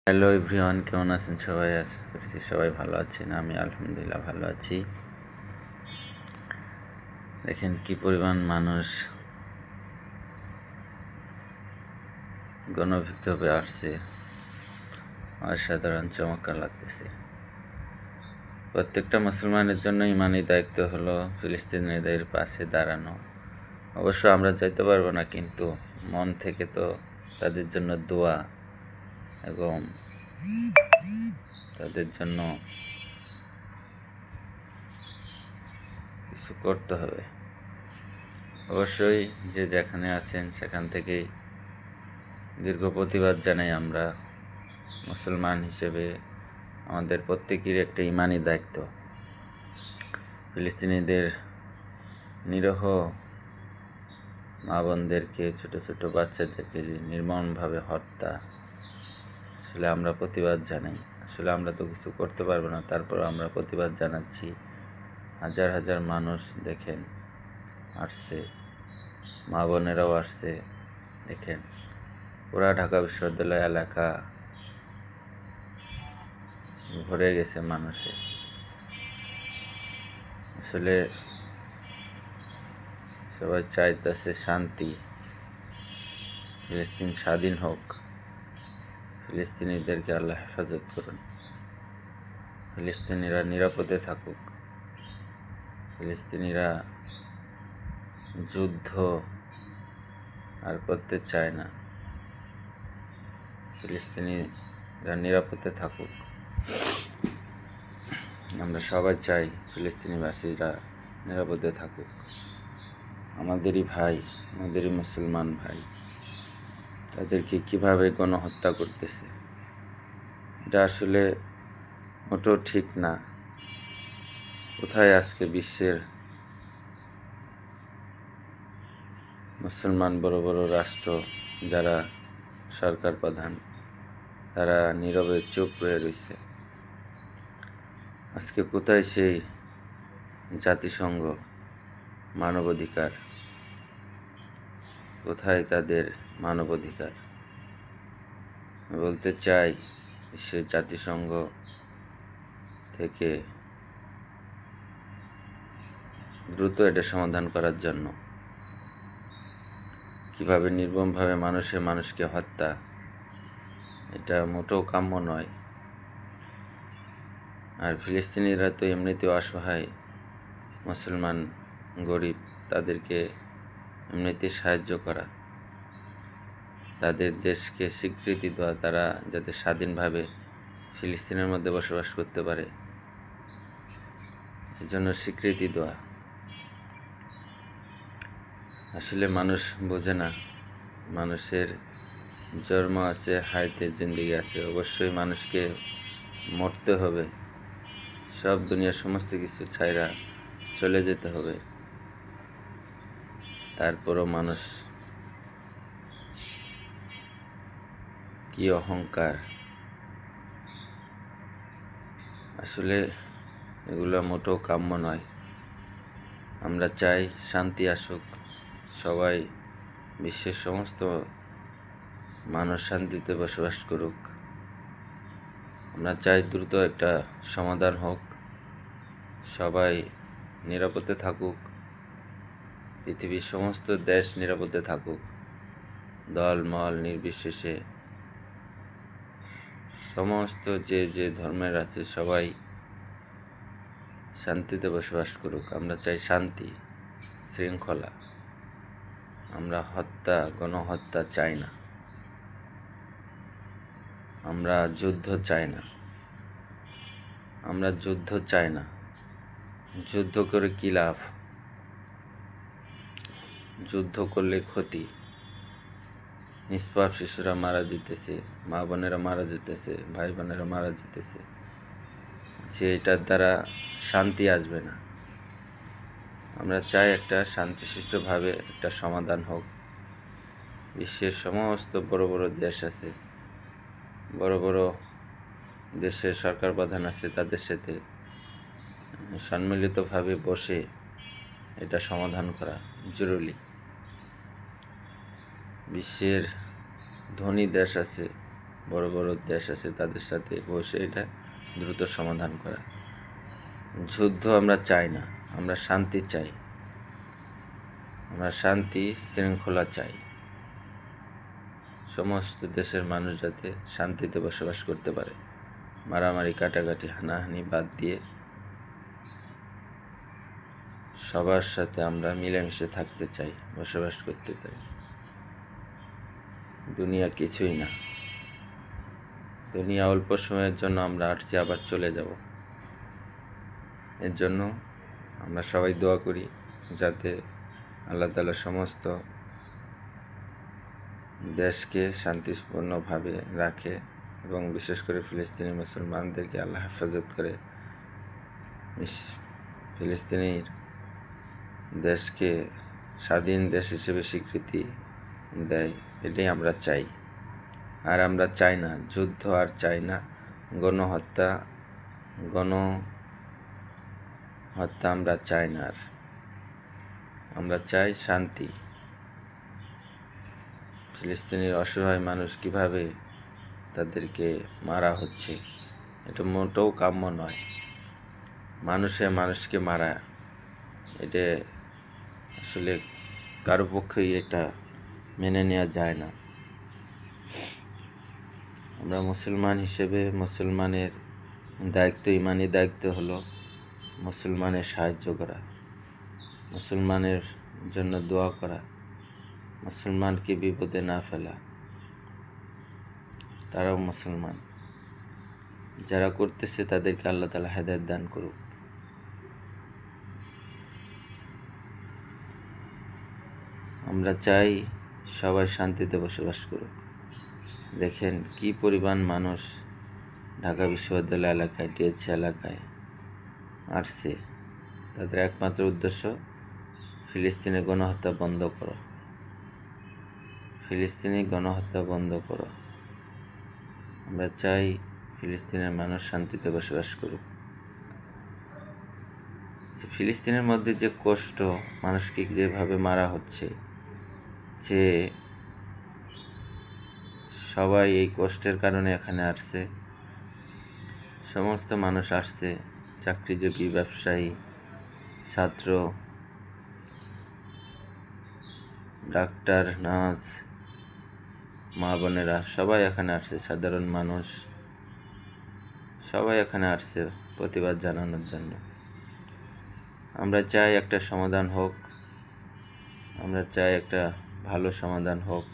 Hello everyone, কেমন আছেন সবাই? আশা করছি সবাই ভালো আছেন। আমি আলহামদুলিল্লাহ ভালো আছি। দেখেন কি পরিমাণ মানুষ গণবিক্ষোভে আসছে, অসাধারণ চমৎকার লাগতেছে। প্রত্যেকটা মুসলমানের জন্য ইমানি দায়িত্ব হলো ফিলিস্তিনিদের পাশে দাঁড়ানো। অবশ্য আমরা যাইতে পারবো না, কিন্তু মন থেকে তো তাদের জন্য দোয়া এবং তাদের জন্য কিছু করতে হবে। অবশ্যই যে যেখানে আছেন সেখান থেকেই দীর্ঘ প্রতিবাদ জানাই। আমরা মুসলমান হিসেবে আমাদের প্রত্যেকেরই একটা ইমানি দায়িত্ব। ফিলিস্তিনিদের নিরীহ মা বোনদেরকে, ছোটো ছোটো বাচ্চাদেরকে নির্মমভাবে হত্যা, আসলে আমরা প্রতিবাদ জানাই। আসলে আমরা তো কিছু করতে পারবো না, তারপর আমরা প্রতিবাদ জানাচ্ছি। হাজার হাজার মানুষ দেখেন আসছে, মা বোনেরাও আসছে। দেখেন পুরা ঢাকা বিশ্ববিদ্যালয় এলাকা ভরে গেছে মানুষে। আসলে সবাই চাইতেছে শান্তি, ফিলিস্তিন স্বাধীন হোক, ফিলিস্তিনিদেরকে আল্লাহ হেফাজত করুন, ফিলিস্তিনিরা নিরাপদে থাকুক। ফিলিস্তিনিরা যুদ্ধ আর করতে চায় না, ফিলিস্তিনিরা নিরাপদে থাকুক। আমরা সবাই চাই ফিলিস্তিনিবাসীরা নিরাপদে থাকুক। আমাদেরই ভাই, আমাদেরই মুসলমান ভাই, তাদেরকে কিভাবে গণহত্যা করতেছে, এটা আসলে মোটেও ঠিক না। কোথায় আজকে বিশ্বের মুসলমান বড় বড় রাষ্ট্র, যারা সরকার প্রধান, তারা নীরবে চুপ রয়ে রয়েছে? আজকে কোথায় সেই জাতিসংঘ, মানবাধিকার? কোথায় তাদের মানবাধিকার? বলতে চাই, বিশ্বের জাতিসংঘ থেকে দ্রুত এটা সমাধান করার জন্য। কিভাবে নির্মমভাবে মানুষকে হত্যা, এটা মোটেও কাম্য নয়। আর ফিলিস্তিনিরা তো এমনিতেও অসহায়, মুসলমান গরিব, তাদেরকে এমনিতে সাহায্য করা, তাদের দেশকে স্বীকৃতি দেওয়া, তারা যাতে স্বাধীনভাবে ফিলিস্তিনের মধ্যে বসবাস করতে পারে, এজন্য স্বীকৃতি দেওয়া। আসলে মানুষ বোঝে না, মানুষের জন্ম আছে, হায়াতে জিন্দেগি আছে। অবশ্যই মানুষকে মরতে হবে, সব দুনিয়ার সমস্ত কিছু ছাইরা চলে যেতে হবে। তারপরও মানুষ কি অহংকার! আসলে এগুলো মোটেও কাম্য নয়। আমরা চাই শান্তি আসুক, সবাই, বিশ্বের সমস্ত মানুষ শান্তিতে বসবাস করুক। আমরা চাই দ্রুত একটা সমাধান হোক, সবাই নিরাপদে থাকুক, পৃথিবীর সমস্ত দেশ নিরাপদে থাকুক, দল মল নির্বিশেষে সমস্ত যে যে ধর্মের আছে সবাই শান্তিতে বসবাস করুক। আমরা চাই শান্তি, শৃঙ্খলা। আমরা গণহত্যা চাই না, আমরা যুদ্ধ চাই না, আমরা যুদ্ধ চাই না। যুদ্ধ করে কী লাভ? যুদ্ধ করলে ক্ষতি। নিষ্পাপ শিশুরা মারা যেতেছে, মা বোনেরা মারা যেতেছে, ভাই বোনেরা মারা যেতেছে, যে এটার দ্বারা শান্তি আসবে না। আমরা চাই একটা শান্তিশিষ্টভাবে একটা সমাধান হোক। বিশ্বের সমস্ত বড় বড় দেশ আছে, বড় বড় দেশের সরকার প্রধান আছে, তাদের সাথে সম্মিলিতভাবে বসে এটা সমাধান করা জরুরি। বিশ্বের ধনী দেশ আছে, বড় বড় দেশ আছে তাদের সাথে বসে এটা দ্রুত সমাধান করা। যুদ্ধ আমরা চাই না, আমরা শান্তি চাই। আমরা শান্তি শৃঙ্খলা চাই। সমস্ত দেশের মানুষ যাতে শান্তিতে বসবাস করতে পারে, মারামারি কাটাকাটি হানাহানি বাদ দিয়ে সবার সাথে আমরা মিলেমিশে থাকতে চাই, বসবাস করতে চাই। দুনিয়া কিছুই না, দুনিয়া অল্প সময়ের জন্য আমরা আসছি, আবার চলে যাব। এর জন্য আমরা সবাই দোয়া করি যাতে আল্লাহ তাআলা সমস্ত দেশকে শান্তিপূর্ণভাবে রাখে এবং বিশেষ করে ফিলিস্তিনি মুসলমানদেরকে আল্লাহ হেফাজত করে ফিলিস্তিনির দেশকে স্বাধীন দেশ হিসেবে স্বীকৃতি দেয়, এটাই আমরা চাই। আর আমরা চাই না যুদ্ধ, আর চাই না গণহত্যা আমরা চাই না। আর আমরা চাই শান্তি। ফিলিস্তিনির অসহায় মানুষ কিভাবে তাদেরকে মারা হচ্ছে, এটা মোটেও কাম্য নয়। মানুষে মানুষকে মারা, এটা আসলে কারো পক্ষেই এটা মেনে নেওয়া যায় না। আমরা মুসলমান হিসেবে মুসলমানের দায়িত্ব, ইমানি দায়িত্ব হলো মুসলমানের সাহায্য করা, মুসলমানের জন্য দোয়া করা, মুসলমানকে বিপদে না ফেলা। তারাও মুসলমান, যারা করতেছে তাদেরকে আল্লাহ তাআলা হেদায়েত দান করুক। আমরা চাই সবাই শান্তিতে বসবাস করুক। দেখেন কি পরিমাণ মানুষ ঢাকা বিশ্ববিদ্যালয় এলাকায়, টিএসসি এলাকায় আসছে। তাদের একমাত্র উদ্দেশ্য ফিলিস্তিনি গণহত্যা বন্ধ করো, ফিলিস্তিনি গণহত্যা বন্ধ করো। আমরা চাই ফিলিস্তিনের মানুষ শান্তিতে বসবাস করুক। ফিলিস্তিনের মধ্যে যে কষ্ট, মানুষকে যেভাবে মারা হচ্ছে, যে সবাই এই কষ্টের কারণে এখানে আসছে। সমস্ত মানুষ আসছে, চাকরিজীবী, ব্যবসায়ী, ছাত্র, ডাক্তার, নার্স, মা বোনেরা সবাই এখানে আসছে, সাধারণ মানুষ সবাই এখানে আসছে প্রতিবাদ জানানোর জন্য। আমরা চাই একটা সমাধান হোক, আমরা চাই একটা ভালো সমাধান হোক।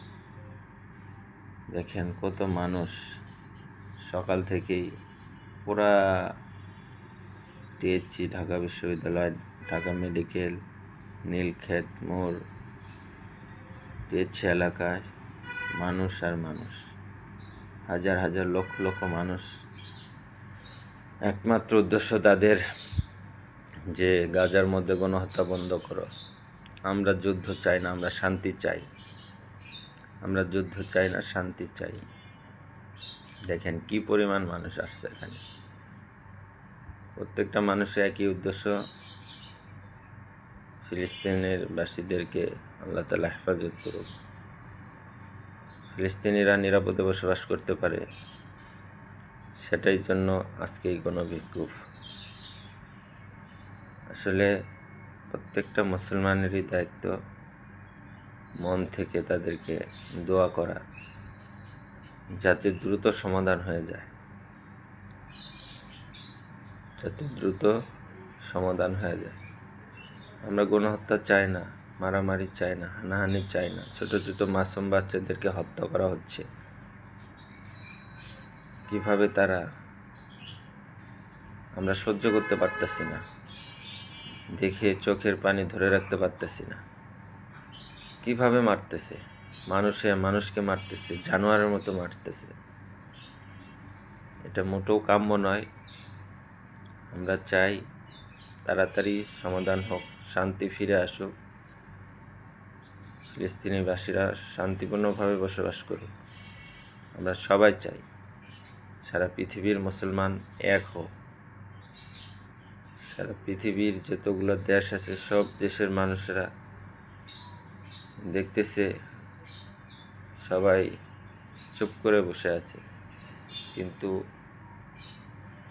দেখেন কত মানুষ সকাল থেকেই পুরা টিএসসি, ঢাকা বিশ্ববিদ্যালয়, ঢাকা মেডিকেল, নীলক্ষেত মোড়, টিএসসি এলাকায় মানুষ আর মানুষ, হাজার হাজার লক্ষ লক্ষ মানুষ। একমাত্র উদ্দেশ্য তাদের যে গাজার মধ্যে গণহত্যা বন্ধ করো। আমরা যুদ্ধ চাই না, আমরা শান্তি চাই। আমরা যুদ্ধ চাই না, শান্তি চাই। দেখেন কি পরিমাণ মানুষ আসছে এখানে। প্রত্যেকটা মানুষের একই উদ্দেশ্য, ফিলিস্তিনের বাসীদেরকে আল্লাহ তাআলা হেফাজত করুক, ফিলিস্তিনিরা নিরাপদে বসবাস করতে পারে। সেটাই জন্য আজকে এই গণবিক্ষোভ। আসলে প্রত্যেকটা মুসলমানেরই দায়িত্ব মন থেকে তাদেরকে দোয়া করা, যাতে দ্রুত সমাধান হয়ে যায়, যাতে দ্রুত সমাধান হয়ে যায়। আমরা গণহত্যা চাই না, মারামারি চাই না, হানাহানি চাই না। ছোট ছোট মাসুম বাচ্চাদেরকে হত্যা করা হচ্ছে। কিভাবে তারা, আমরা সহ্য করতে পারতেছি না, দেখে চোখের পানি ধরে রাখতে পারতেছি না। কিভাবে মারতেছে, মানুষে মানুষকে মারতেছে, জানোয়ারের মতো মারতেছে। এটা মোটেও কাম্য নয়। আমরা চাই তাড়াতাড়ি সমাধান হোক, শান্তি ফিরে আসুক, ফিলিস্তিনিবাসীরা শান্তিপূর্ণভাবে বসবাস করুক। আমরা সবাই চাই সারা পৃথিবীর মুসলমান এক হোক। সারা পৃথিবীর যতগুলো দেশ আছে সব দেশের মানুষেরা দেখতেছে, সবাই চুপ করে বসে আছে। কিন্তু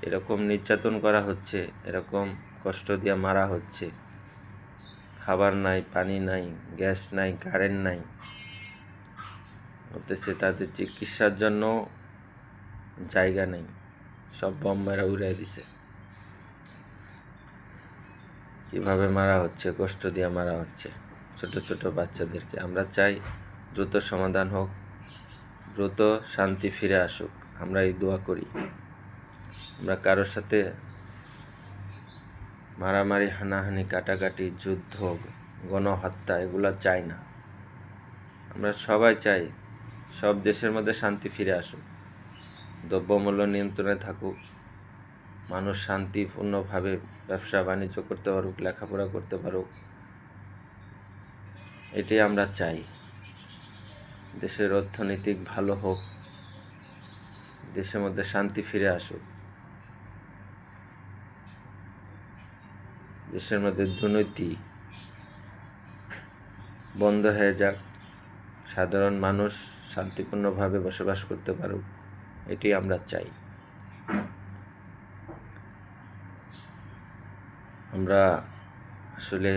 এরকম নির্যাতন করা হচ্ছে, এরকম কষ্ট দিয়ে মারা হচ্ছে, খাবার নাই, পানি নাই, গ্যাস নাই, কারেন্ট নাই, হতেছে তাদের চিকিৎসার জন্য জায়গা নেই, সব বোমারা উড়াই দিছে। কীভাবে মারা হচ্ছে, কষ্ট দিয়ে মারা হচ্ছে ছোট ছোট বাচ্চাদেরকে। আমরা চাই দ্রুত সমাধান হোক, দ্রুত শান্তি ফিরে আসুক, আমরা এই দোয়া করি। আমরা কারোর সাথে মারামারি, হানাহানি, কাটাকাটি, যুদ্ধ, গণহত্যা এগুলো চাই না। আমরা সবাই চাই সব দেশের মধ্যে শান্তি ফিরে আসুক, দ্রব্যমূল্য নিয়ন্ত্রণে থাকুক, মানুষ শান্তিপূর্ণভাবে ব্যবসা বাণিজ্য করতে পারুক, লেখাপড়া করতে পারুক, এটাই আমরা চাই। দেশের অর্থনৈতিক ভালো হোক, দেশের মধ্যে শান্তি ফিরে আসুক, দেশের মধ্যে দুর্নীতি বন্ধ হয়ে যাক, সাধারণ মানুষ শান্তিপূর্ণভাবে বসবাস করতে পারুক, এটি আমরা চাই। আমরা আসলে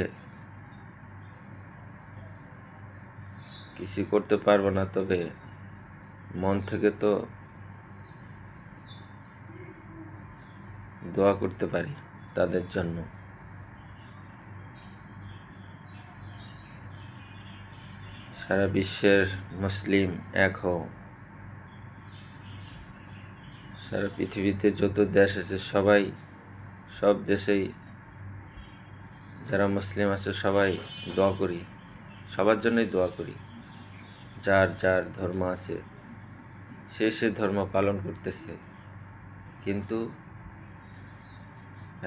কিছু করতে পারবো না, তবে মন থেকে তো দোয়া করতে পারি তাদের জন্য। সারা বিশ্বের মুসলিম এক হও, সারা পৃথিবীতে যত দেশ আছে সবাই, সব দেশেই যারা মুসলিম আছে সবাই দোয়া করি, সবার জন্যই দোয়া করি। যার যার ধর্ম আছে সে ধর্ম পালন করতেছে, কিন্তু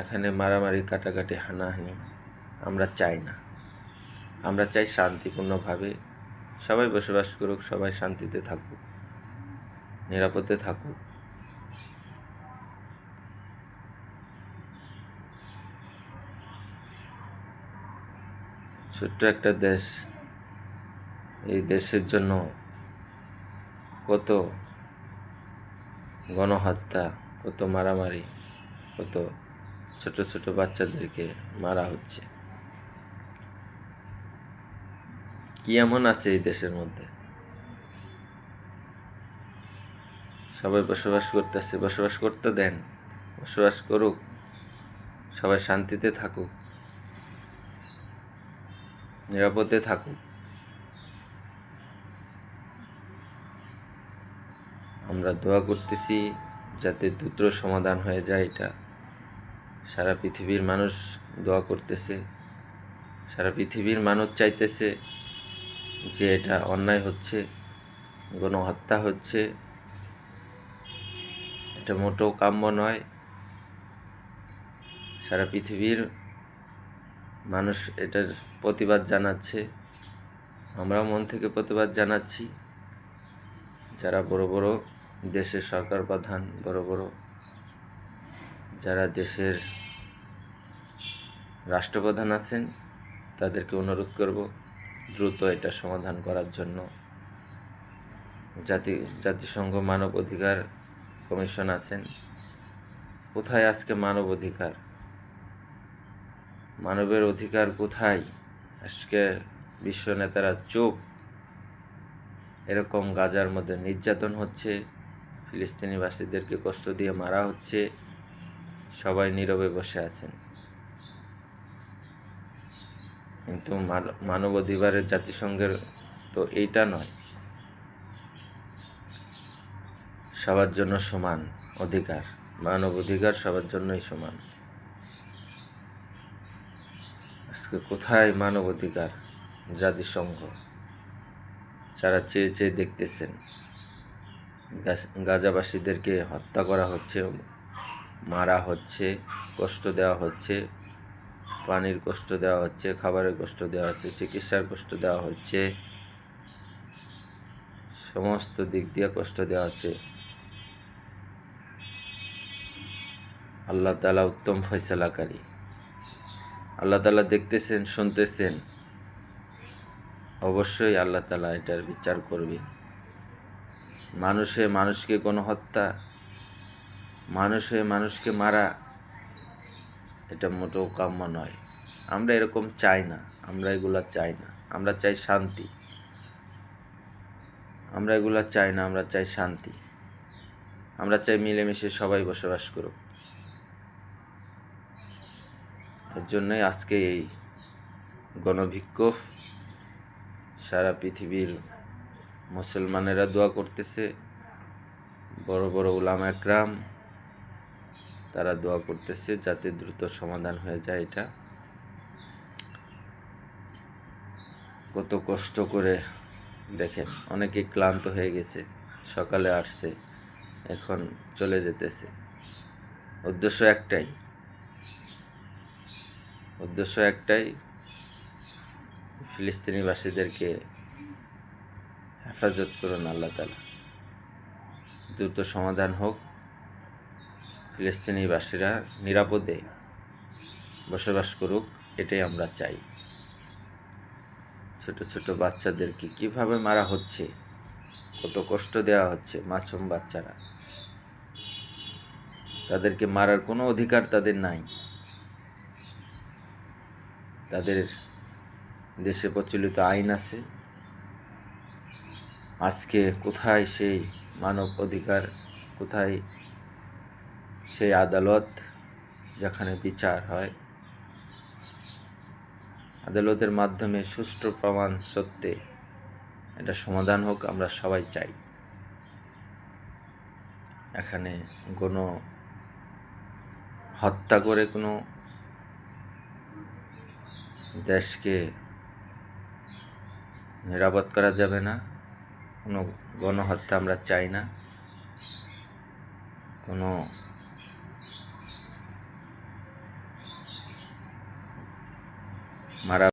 এখানে মারামারি, কাটাকাটি, হানাহানি আমরা চাই না। আমরা চাই শান্তিপূর্ণভাবে সবাই বসবাস করুক, সবাই শান্তিতে থাকুক, নিরাপদে থাকুক। ছোট্ট একটা দেশ, এই দেশের জন্য কত গণহত্যা, কত মারামারি, কত ছোট ছোট বাচ্চাদেরকে মারা হচ্ছে। কি এমন আছে এই দেশের মধ্যে? সবাই বসবাস করতেছে, বসবাস করতে দেন, বসবাস করুক, সবাই শান্তিতে থাকুক, নিরাপদে থাকুক। আমরা দোয়া করতেছি যাতে দ্রুত সমাধান হয়ে যায় এটা। সারা পৃথিবীর মানুষ দোয়া করতেছে, সারা পৃথিবীর মানুষ চাইতেছে যে এটা অন্যায় হচ্ছে, গণহত্যা হচ্ছে, এটা মোটেও কাম্য নয়। সারা পৃথিবীর মানুষ এটার প্রতিবাদ জানাচ্ছে, আমরাও মন থেকে প্রতিবাদ জানাচ্ছি। যারা বড় বড় দেশের সরকার প্রধান, বড় বড় যারা দেশের রাষ্ট্রপ্রধান আছেন, তাদেরকে অনুরোধ করব দ্রুত এটা সমাধান করার জন্য। জাতিসংঘ মানব অধিকার কমিশন আছেন, কোথায় আজকে মানব অধিকার? মানবের অধিকার কোথায়? আজকে বিশ্ব নেতারা চুপ। এরকম গাজার মধ্যে নির্যাতন হচ্ছে, ফিলিস্তিনিবাসীদেরকে কষ্ট দিয়ে মারা হচ্ছে, সবাই নীরবে বসে আছেন। কিন্তু মানব অধিকারের জাতিসংঘের তো এইটা নয়, সবার জন্য সমান অধিকার, মানব অধিকার সবার জন্যই সমান। আজকে কোথায় মানব অধিকার? জাতিসংঘ যারা চেয়ে চেয়ে দেখতেছেন, গাজাবাসীদেরকে হত্যা করা হচ্ছে, মারা হচ্ছে, কষ্ট দেওয়া হচ্ছে, পানির কষ্ট দেওয়া হচ্ছে, খাবারের কষ্ট দেওয়া হচ্ছে, চিকিৎসার কষ্ট দেওয়া হচ্ছে, সমস্ত দিক দিয়ে কষ্ট দেওয়া হচ্ছে। আল্লাহ তাআলা উত্তম ফয়সালাকারী। আল্লাহ তাআলা দেখতেছেন, শুনতেছেন, অবশ্যই আল্লাহ তাআলা এটার বিচার করবেন। মানুষকে গণহত্যা মানুষ হয়ে মানুষকে মারা এটা মোটেও কাম্য নয়। আমরা এরকম চাই না, আমরা এগুলা চাই না। আমরা চাই শান্তি, আমরা এগুলা চাই না, আমরা চাই শান্তি। আমরা চাই মিলেমিশে সবাই বসবাস করুক। এর জন্যই আজকে এই গণবিক্ষোভ। সারা পৃথিবীর মুসলমানেরা দোয়া করতেছে, বড় বড় উলামা একরাম তারা দোয়া করতেছে যাতে দ্রুত সমাধান হয়ে যায়। এটা কত কষ্ট করে দেখেন, অনেকে ক্লান্ত হয়ে গেছে, সকালে আসছে, এখন চলে যেতেছে। উদ্দেশ্য একটাই, ফিলিস্তিনিবাসীদেরকে হেফাজত করুন আল্লাহ তাআলা। দ্রুত সমাধান হোক, ফিলিস্তিনিবাসীরা নিরাপদে বসবাস করুক, এটাই আমরা চাই। ছোট ছোট বাচ্চাদেরকে কিভাবে মারা হচ্ছে, কত কষ্ট দেওয়া হচ্ছে, মাসুম বাচ্চারা। তাদেরকে মারার কোনো অধিকার তাদের নাই। তাদের দেশে প্রচলিত আইন আছে। আজকে কোথায় সেই মানব অধিকার, কোথায় সেই আদালত যেখানে বিচার হয়, আদালতের মাধ্যমে সুষ্ঠু প্রমাণ সত্ত্বে এটা সমাধান হোক, আমরা সবাই চাই। এখানে কোনো হত্যা করে কোনো দেশকে নিরাপদ করা যাবে না। কোনো গণহত্যা আমরা চাই না। কোনো মারা